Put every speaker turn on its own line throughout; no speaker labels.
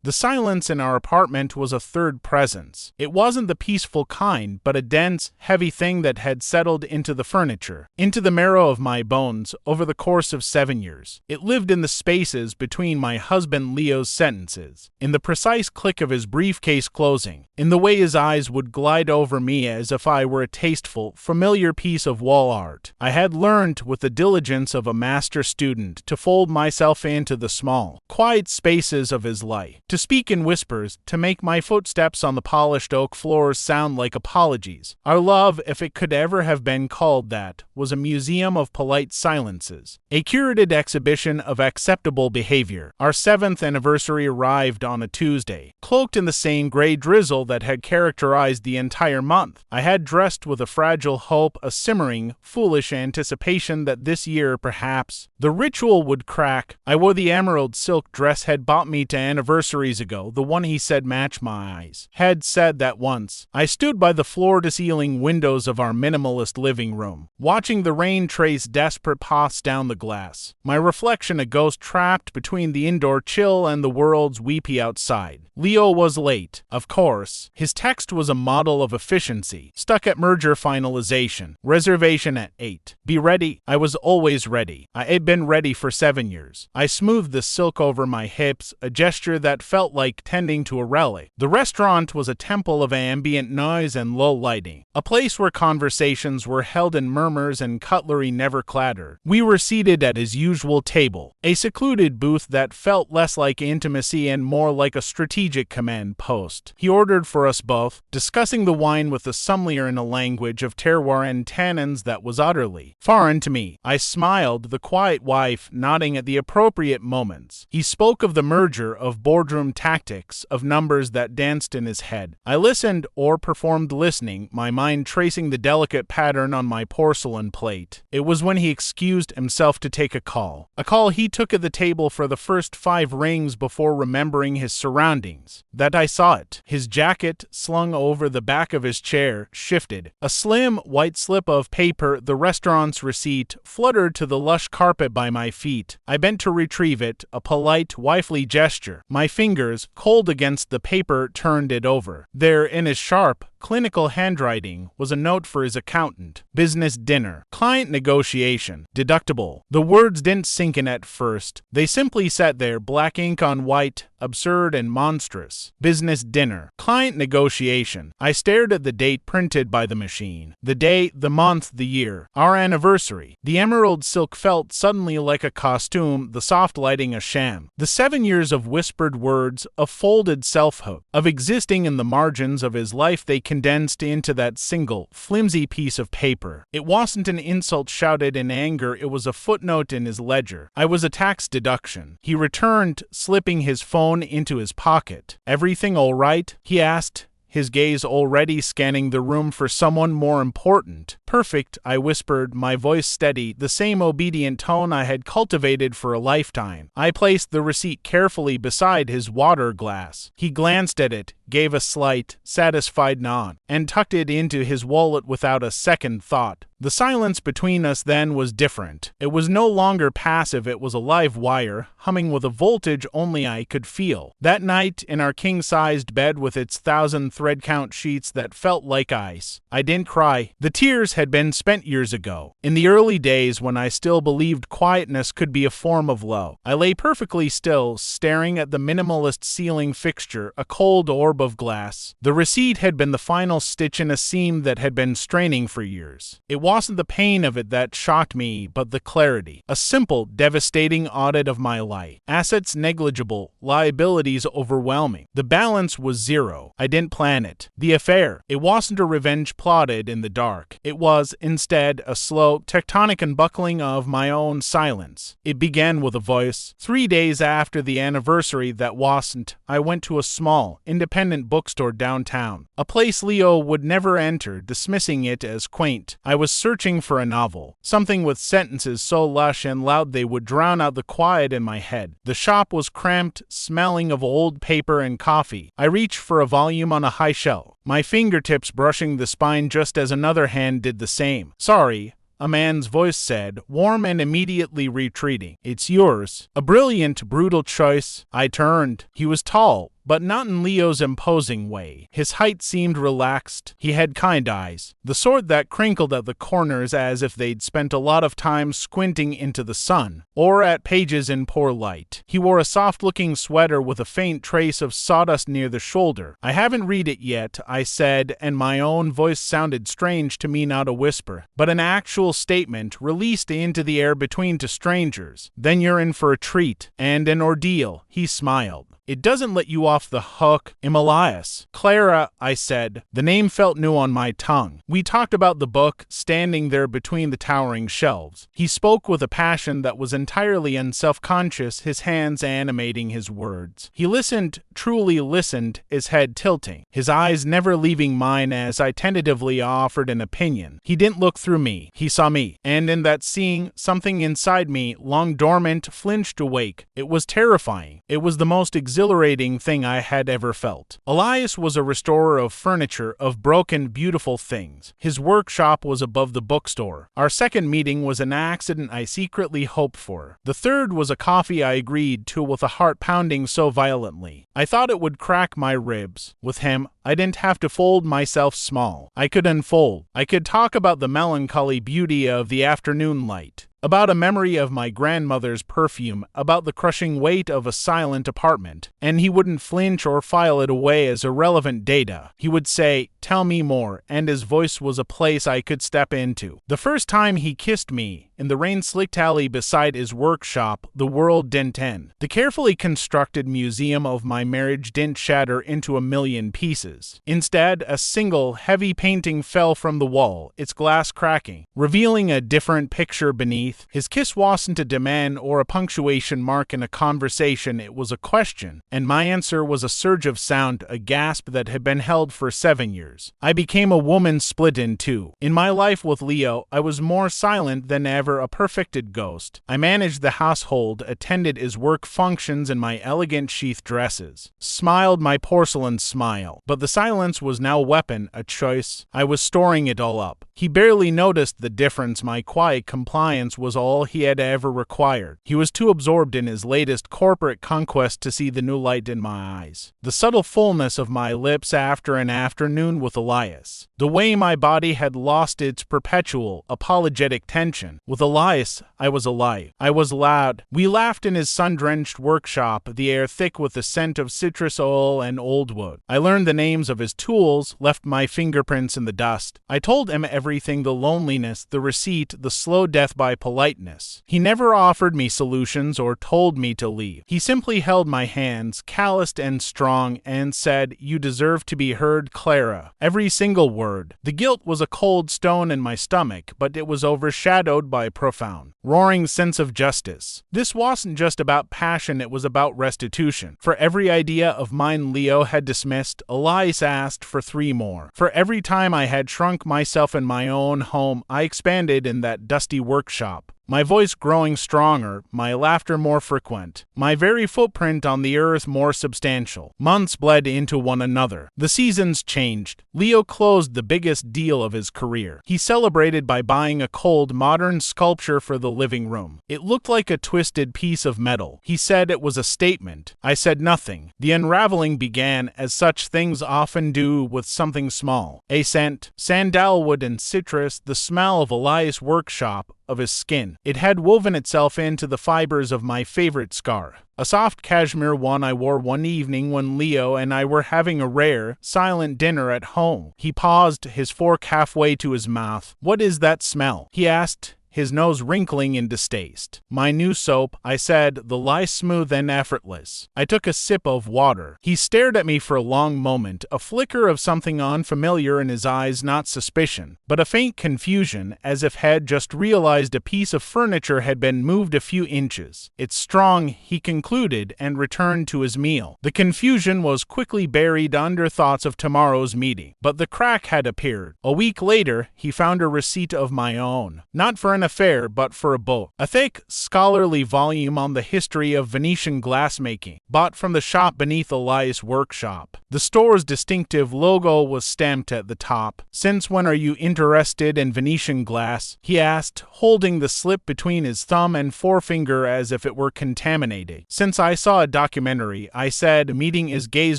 The silence in our apartment was a third presence. It wasn't the peaceful kind, but a dense, heavy thing that had settled into the furniture, into the marrow of my bones over the course of 7 years. It lived in the spaces between my husband Leo's sentences, in the precise click of his briefcase closing, in the way his eyes would glide over me as if I were a tasteful, familiar piece of wall art. I had learned with the diligence of a master student to fold myself into the small, quiet spaces of his life, to speak in whispers, to make my footsteps on the polished oak floors sound like apologies. Our love, if it could ever have been called that, was a museum of polite silences, a curated exhibition of acceptable behavior. Our 7th anniversary arrived on a Tuesday, cloaked in the same gray drizzle that had characterized the entire month. I had dressed with a fragile hope, a simmering, foolish anticipation that this year, perhaps, the ritual would crack. I wore the emerald silk dress had bought me to anniversaries ago, the one he said matched my eyes. Had said that once. I stood by the floor-to-ceiling windows of our minimalist living room, watching the rain trace desperate paths down the glass, my reflection a ghost trapped between the indoor chill and the world's weepy outside. Leo was late, of course. His text was a model of efficiency, stuck at merger finalization, reservation at 8. Be ready. I was always ready. I had been ready for 7 years. I smoothed the silk over my hips, a gesture that felt like tending to a relic. The restaurant was a temple of ambient noise and low lighting, a place where conversations were held in murmurs and cutlery never clattered. We were seated at his usual table, a secluded booth that felt less like intimacy and more like a strategic command post. He ordered for us both, discussing the wine with a sommelier in a language of terroir and tannins that was utterly foreign to me. I smiled, the quiet wife nodding at the appropriate moments. He spoke of the merger, of boardroom tactics, of numbers that danced in his head. I listened, or performed listening, my mind tracing the delicate pattern on my porcelain plate. It was when he excused himself to take a call he took at the table for the first 5 rings before remembering his surroundings, that I saw it. His jacket, slung over the back of his chair, shifted. A slim, white slip of paper, the restaurant's receipt, fluttered to the lush carpet by my feet. I bent to retrieve it, a polite, wifely gesture. My fingers, cold against the paper, turned it over. There, in his sharp, clinical handwriting, was a note for his accountant. Business dinner. Client negotiation. Deductible. The words didn't sink in at first. They simply sat there, black ink on white, absurd and monstrous. Business dinner. Client negotiation. I stared at the date printed by the machine. The day, the month, the year. Our anniversary. The emerald silk felt suddenly like a costume, the soft lighting a sham. The 7 years of whispered words, of folded selfhood, of existing in the margins of his life they condensed into that single, flimsy piece of paper. It wasn't an insult shouted in anger, it was a footnote in his ledger. I was a tax deduction. He returned, slipping his phone into his pocket. Everything all right? He asked, his gaze already scanning the room for someone more important. Perfect, I whispered, my voice steady, the same obedient tone I had cultivated for a lifetime. I placed the receipt carefully beside his water glass. He glanced at it, gave a slight, satisfied nod, and tucked it into his wallet without a second thought. The silence between us then was different. It was no longer passive, it was a live wire, humming with a voltage only I could feel. That night, in our king-sized bed with its 1,000 thread-count sheets that felt like ice, I didn't cry. The tears had been spent years ago. In the early days when I still believed quietness could be a form of love, I lay perfectly still, staring at the minimalist ceiling fixture, a cold orb of glass. The receipt had been the final stitch in a seam that had been straining for years. It wasn't the pain of it that shocked me, but the clarity. A simple, devastating audit of my life. Assets negligible, liabilities overwhelming. The balance was zero. I didn't plan it. The affair. It wasn't a revenge plotted in the dark. It was, instead, a slow, tectonic unbuckling of my own silence. It began with a voice. 3 days after the anniversary that wasn't, I went to a small, independent bookstore downtown. A place Leo would never enter, dismissing it as quaint. I was searching for a novel. Something with sentences so lush and loud they would drown out the quiet in my head. The shop was cramped, smelling of old paper and coffee. I reached for a volume on a high shelf, my fingertips brushing the spine just as another hand did the same. Sorry, a man's voice said, warm and immediately retreating. It's yours. A brilliant, brutal choice. I turned. He was tall, but not in Leo's imposing way. His height seemed relaxed. He had kind eyes, the sort that crinkled at the corners as if they'd spent a lot of time squinting into the sun, or at pages in poor light. He wore a soft-looking sweater with a faint trace of sawdust near the shoulder. I haven't read it yet, I said, and my own voice sounded strange to me, not a whisper, but an actual statement released into the air between two strangers. Then you're in for a treat, and an ordeal, he smiled. It doesn't let you off the hook. Elias. Clara, I said. The name felt new on my tongue. We talked about the book, standing there between the towering shelves. He spoke with a passion that was entirely unself-conscious, his hands animating his words. He listened, truly listened, his head tilting, his eyes never leaving mine as I tentatively offered an opinion. He didn't look through me. He saw me. And in that seeing, something inside me, long dormant, flinched awake. It was terrifying. It was the most exhilarating thing I had ever felt. Elias was a restorer of furniture, of broken, beautiful things. His workshop was above the bookstore. Our second meeting was an accident I secretly hoped for. The third was a coffee I agreed to with a heart pounding so violently. I thought it would crack my ribs. With him, I didn't have to fold myself small. I could unfold. I could talk about the melancholy beauty of the afternoon light, about a memory of my grandmother's perfume, about the crushing weight of a silent apartment, and he wouldn't flinch or file it away as irrelevant data. He would say, tell me more, and his voice was a place I could step into. The first time he kissed me, in the rain-slicked alley beside his workshop, the world didn't end. The carefully constructed museum of my marriage didn't shatter into a million pieces. Instead, a single, heavy painting fell from the wall, its glass cracking, revealing a different picture beneath. His kiss wasn't a demand or a punctuation mark in a conversation, it was a question, and my answer was a surge of sound, a gasp that had been held for 7 years. I became a woman split in two. In my life with Leo, I was more silent than ever, a perfected ghost. I managed the household, attended his work functions in my elegant sheath dresses, smiled my porcelain smile, but the silence was now a weapon, a choice. I was storing it all up. He barely noticed the difference. My quiet compliance was all he had ever required. He was too absorbed in his latest corporate conquest to see the new light in my eyes, the subtle fullness of my lips after an afternoon with Elias, the way my body had lost its perpetual, apologetic tension. With Elias, I was alive. I was loud. We laughed in his sun-drenched workshop, the air thick with the scent of citrus oil and old wood. I learned the names of his tools, left my fingerprints in the dust. I told him everything, the loneliness, the receipt, the slow death by politeness. He never offered me solutions or told me to leave. He simply held my hands, calloused and strong, and said, you deserve to be heard, Clara. Every single word. The guilt was a cold stone in my stomach, but it was overshadowed by a profound, roaring sense of justice. This wasn't just about passion, it was about restitution. For every idea of mine Leo had dismissed, Elias asked for 3 more. For every time I had shrunk myself in my own home, I expanded in that dusty workshop. My voice growing stronger, my laughter more frequent, my very footprint on the earth more substantial. Months bled into one another. The seasons changed. Leo closed the biggest deal of his career. He celebrated by buying a cold, modern sculpture for the living room. It looked like a twisted piece of metal. He said it was a statement. I said nothing. The unraveling began, as such things often do, with something small. A scent, sandalwood and citrus, the smell of Elias' workshop, of his skin. It had woven itself into the fibers of my favorite scarf. A soft cashmere one I wore one evening when Leo and I were having a rare, silent dinner at home. He paused, his fork halfway to his mouth. What is that smell? He asked, his nose wrinkling in distaste. My new soap, I said, the lie smooth and effortless. I took a sip of water. He stared at me for a long moment, a flicker of something unfamiliar in his eyes, not suspicion, but a faint confusion, as if had just realized a piece of furniture had been moved a few inches. It's strong, he concluded, and returned to his meal. The confusion was quickly buried under thoughts of tomorrow's meeting, but the crack had appeared. A week later, he found a receipt of my own, not for an affair but for a book. A thick, scholarly volume on the history of Venetian glassmaking, bought from the shop beneath Elias' workshop. The store's distinctive logo was stamped at the top. "Since when are you interested in Venetian glass?" he asked, holding the slip between his thumb and forefinger as if it were contaminated. "Since I saw a documentary," I said, meeting his gaze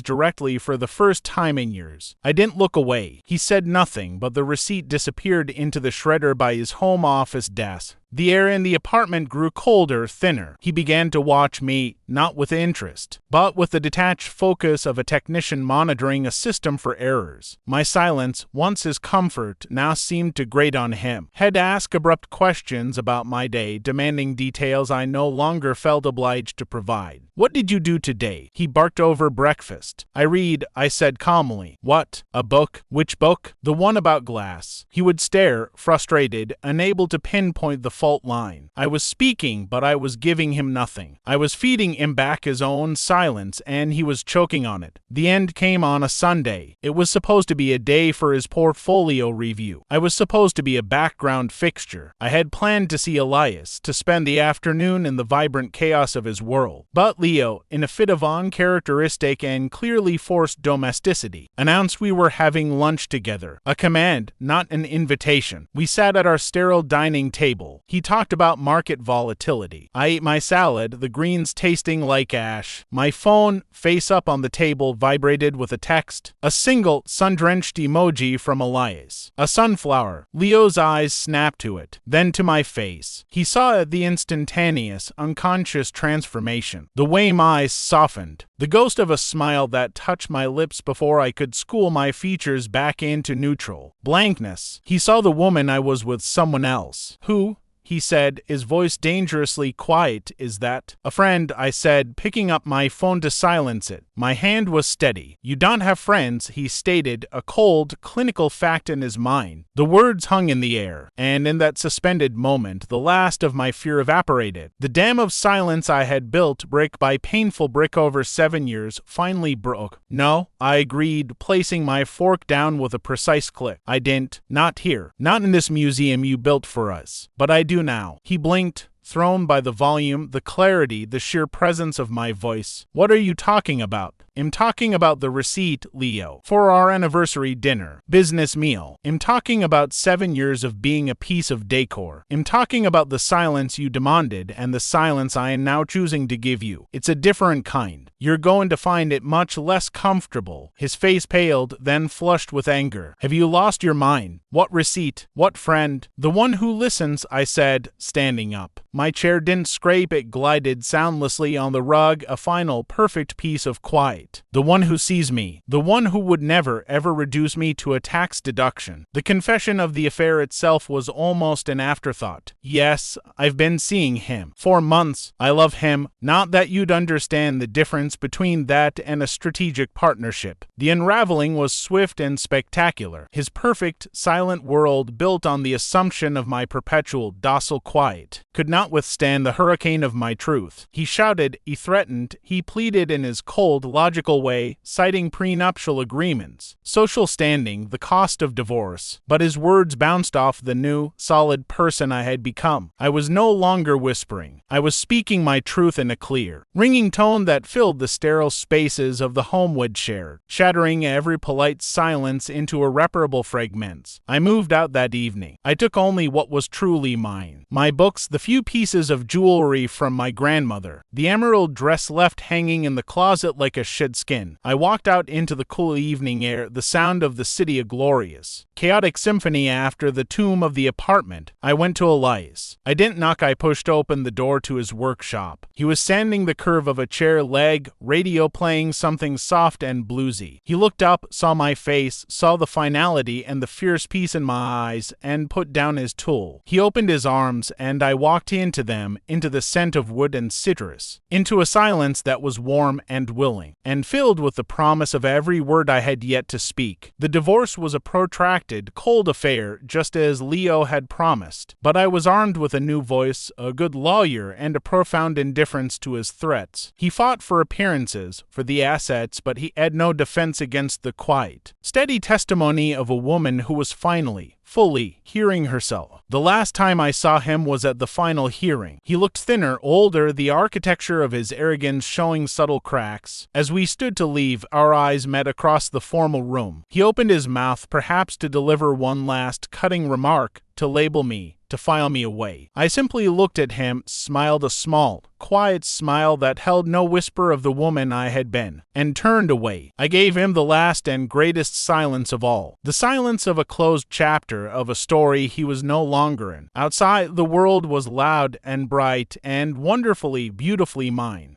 directly for the first time in years. I didn't look away. He said nothing, but the receipt disappeared into the shredder by his home office desk. The air in the apartment grew colder, thinner. He began to watch me, not with interest, but with the detached focus of a technician monitoring a system for errors. My silence, once his comfort, now seemed to grate on him. He'd ask abrupt questions about my day, demanding details I no longer felt obliged to provide. "What did you do today?" He barked over breakfast. "I read," I said calmly. "What? A book? Which book?" "The one about glass." He would stare, frustrated, unable to pinpoint the fault line. I was speaking, but I was giving him nothing. I was feeding him back his own silence, and he was choking on it. The end came on a Sunday. It was supposed to be a day for his portfolio review. I was supposed to be a background fixture. I had planned to see Elias, to spend the afternoon in the vibrant chaos of his world. But Leo, in a fit of uncharacteristic and clearly forced domesticity, announced we were having lunch together. A command, not an invitation. We sat at our sterile dining table. He talked about market volatility. I ate my salad, the greens tasting like ash. My phone, face up on the table, vibrated with a text. A single, sun-drenched emoji from Elias. A sunflower. Leo's eyes snapped to it, then to my face. He saw the instantaneous, unconscious transformation. The way my eyes softened. The ghost of a smile that touched my lips before I could school my features back into neutral. Blankness. He saw the woman I was with someone else. "Who?" he said, his voice dangerously quiet. "Is that?" "A friend," I said, picking up my phone to silence it. My hand was steady. "You don't have friends," he stated, a cold, clinical fact in his mind. The words hung in the air, and in that suspended moment, the last of my fear evaporated. The dam of silence I had built, brick by painful brick over 7 years, finally broke. "No," I agreed, placing my fork down with a precise click. "I didn't. Not here. Not in this museum you built for us. But I do now." He blinked, thrown by the volume, the clarity, the sheer presence of my voice. "What are you talking about?" "I'm talking about the receipt, Leo, for our anniversary dinner, business meal. I'm talking about 7 years of being a piece of decor. I'm talking about the silence you demanded and the silence I am now choosing to give you. It's a different kind. You're going to find it much less comfortable." His face paled, then flushed with anger. "Have you lost your mind? What receipt? What friend?" "The one who listens," I said, standing up. My chair didn't scrape, it glided soundlessly on the rug, a final, perfect piece of quiet. "The one who sees me. The one who would never, ever reduce me to a tax deduction." The confession of the affair itself was almost an afterthought. "Yes, I've been seeing him. For months. I love him. Not that you'd understand the difference between that and a strategic partnership." The unraveling was swift and spectacular. His perfect, silent world, built on the assumption of my perpetual, docile quiet, could not withstand the hurricane of my truth. He shouted, he threatened, he pleaded in his cold, logical way, citing prenuptial agreements, social standing, the cost of divorce. But his words bounced off the new, solid person I had become. I was no longer whispering. I was speaking my truth in a clear, ringing tone that filled the sterile spaces of the home we'd shared, shattering every polite silence into irreparable fragments. I moved out that evening. I took only what was truly mine. My books, the few pieces of jewelry from my grandmother, the emerald dress left hanging in the closet like a shed skin. I walked out into the cool evening air, the sound of the city a glorious, chaotic symphony after the tomb of the apartment. I went to Elias. I didn't knock, I pushed open the door to his workshop. He was sanding the curve of a chair leg, radio playing something soft and bluesy. He looked up, saw my face, saw the finality and the fierce peace in my eyes, and put down his tool. He opened his arms, and I walked into them, into the scent of wood and citrus, into a silence that was warm and willing, and filled with the promise of every word I had yet to speak. The divorce was a protracted, cold affair, just as Leo had promised, but I was armed with a new voice, a good lawyer, and a profound indifference to his threats. He fought for appearances, for the assets, but he had no defense against the quiet, steady testimony of a woman who was finally fully hearing herself. The last time I saw him was at the final hearing. He looked thinner, older, the architecture of his arrogance showing subtle cracks. As we stood to leave, our eyes met across the formal room. He opened his mouth, perhaps to deliver one last cutting remark, to label me, to file me away. I simply looked at him, smiled a small, quiet smile that held no whisper of the woman I had been, and turned away. I gave him the last and greatest silence of all, the silence of a closed chapter of a story he was no longer in. Outside, the world was loud and bright and wonderfully, beautifully mine.